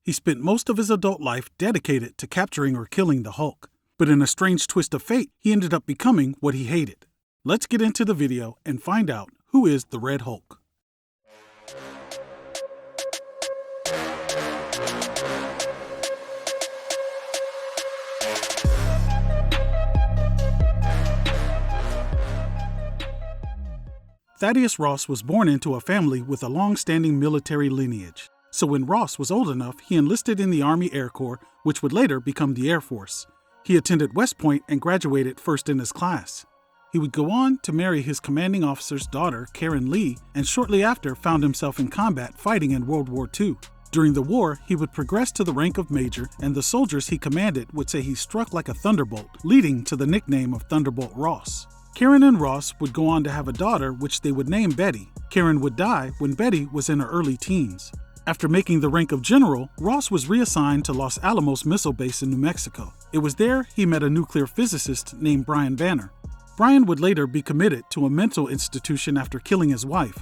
He spent most of his adult life dedicated to capturing or killing the Hulk, but in a strange twist of fate, he ended up becoming what he hated. Let's get into the video and find out who is the Red Hulk. Thaddeus Ross was born into a family with a long-standing military lineage. So when Ross was old enough, he enlisted in the Army Air Corps, which would later become the Air Force. He attended West Point and graduated first in his class. He would go on to marry his commanding officer's daughter, Karen Lee, and shortly after found himself in combat fighting in World War II. During the war, he would progress to the rank of major, and the soldiers he commanded would say he struck like a thunderbolt, leading to the nickname of Thunderbolt Ross. Karen and Ross would go on to have a daughter, which they would name Betty. Karen would die when Betty was in her early teens. After making the rank of general, Ross was reassigned to Los Alamos Missile Base in New Mexico. It was there he met a nuclear physicist named Brian Banner. Brian would later be committed to a mental institution after killing his wife.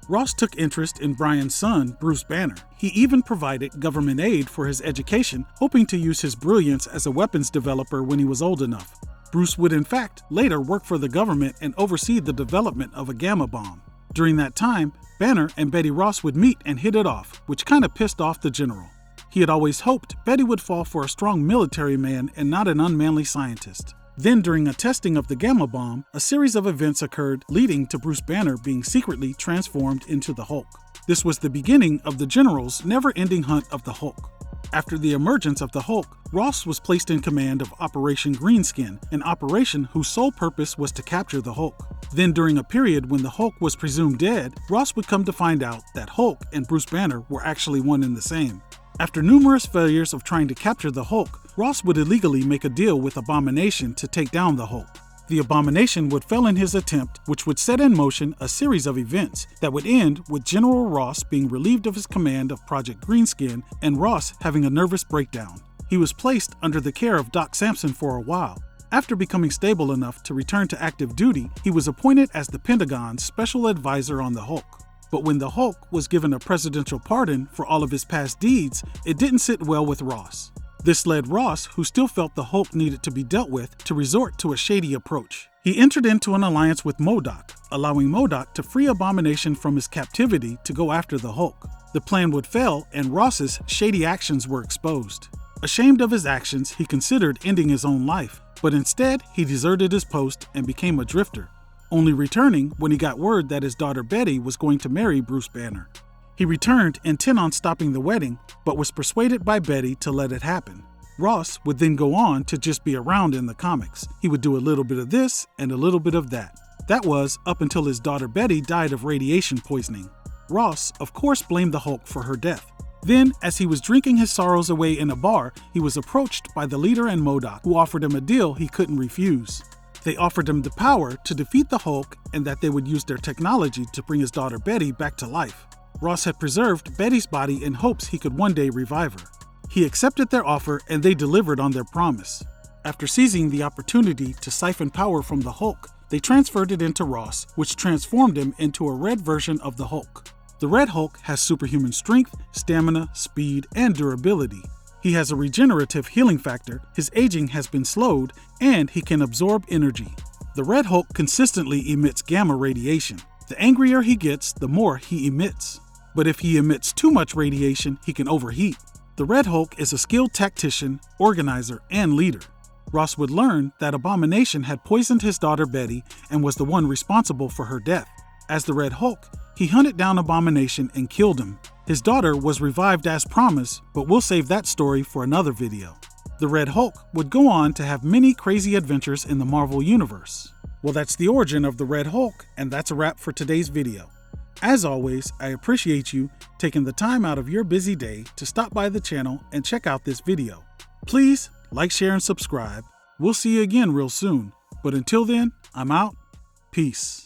Ross took interest in Brian's son, Bruce Banner. He even provided government aid for his education, hoping to use his brilliance as a weapons developer when he was old enough. Bruce would in fact later work for the government and oversee the development of a gamma bomb. During that time, Banner and Betty Ross would meet and hit it off, which kind of pissed off the general. He had always hoped Betty would fall for a strong military man and not an unmanly scientist. Then during a testing of the gamma bomb, a series of events occurred leading to Bruce Banner being secretly transformed into the Hulk. This was the beginning of the general's never-ending hunt of the Hulk. After the emergence of the Hulk, Ross was placed in command of Operation Greenskin, an operation whose sole purpose was to capture the Hulk. Then during a period when the Hulk was presumed dead, Ross would come to find out that Hulk and Bruce Banner were actually one and the same. After numerous failures of trying to capture the Hulk, Ross would illegally make a deal with Abomination to take down the Hulk. The Abomination would fail in his attempt, which would set in motion a series of events that would end with General Ross being relieved of his command of Project Greenskin and Ross having a nervous breakdown. He was placed under the care of Doc Samson for a while. After becoming stable enough to return to active duty, he was appointed as the Pentagon's special advisor on the Hulk. But when the Hulk was given a presidential pardon for all of his past deeds, it didn't sit well with Ross. This led Ross, who still felt the Hulk needed to be dealt with, to resort to a shady approach. He entered into an alliance with MODOK, allowing MODOK to free Abomination from his captivity to go after the Hulk. The plan would fail, and Ross's shady actions were exposed. Ashamed of his actions, he considered ending his own life, but instead he deserted his post and became a drifter, only returning when he got word that his daughter Betty was going to marry Bruce Banner. He returned intent on stopping the wedding, but was persuaded by Betty to let it happen. Ross would then go on to just be around in the comics. He would do a little bit of this and a little bit of that. That was up until his daughter Betty died of radiation poisoning. Ross, of course, blamed the Hulk for her death. Then, as he was drinking his sorrows away in a bar, he was approached by the leader and MODOK, who offered him a deal he couldn't refuse. They offered him the power to defeat the Hulk and that they would use their technology to bring his daughter Betty back to life. Ross had preserved Betty's body in hopes he could one day revive her. He accepted their offer and they delivered on their promise. After seizing the opportunity to siphon power from the Hulk, they transferred it into Ross, which transformed him into a red version of the Hulk. The Red Hulk has superhuman strength, stamina, speed, and durability. He has a regenerative healing factor, his aging has been slowed, and he can absorb energy. The Red Hulk consistently emits gamma radiation. The angrier he gets, the more he emits. But if he emits too much radiation, he can overheat. The Red Hulk is a skilled tactician, organizer, and leader. Ross would learn that Abomination had poisoned his daughter Betty and was the one responsible for her death. As the Red Hulk, he hunted down Abomination and killed him. His daughter was revived as promised, but we'll save that story for another video. The Red Hulk would go on to have many crazy adventures in the Marvel Universe. Well, that's the origin of the Red Hulk, and that's a wrap for today's video. As always, I appreciate you taking the time out of your busy day to stop by the channel and check out this video. Please like, share, and subscribe. We'll see you again real soon. But until then, I'm out. Peace.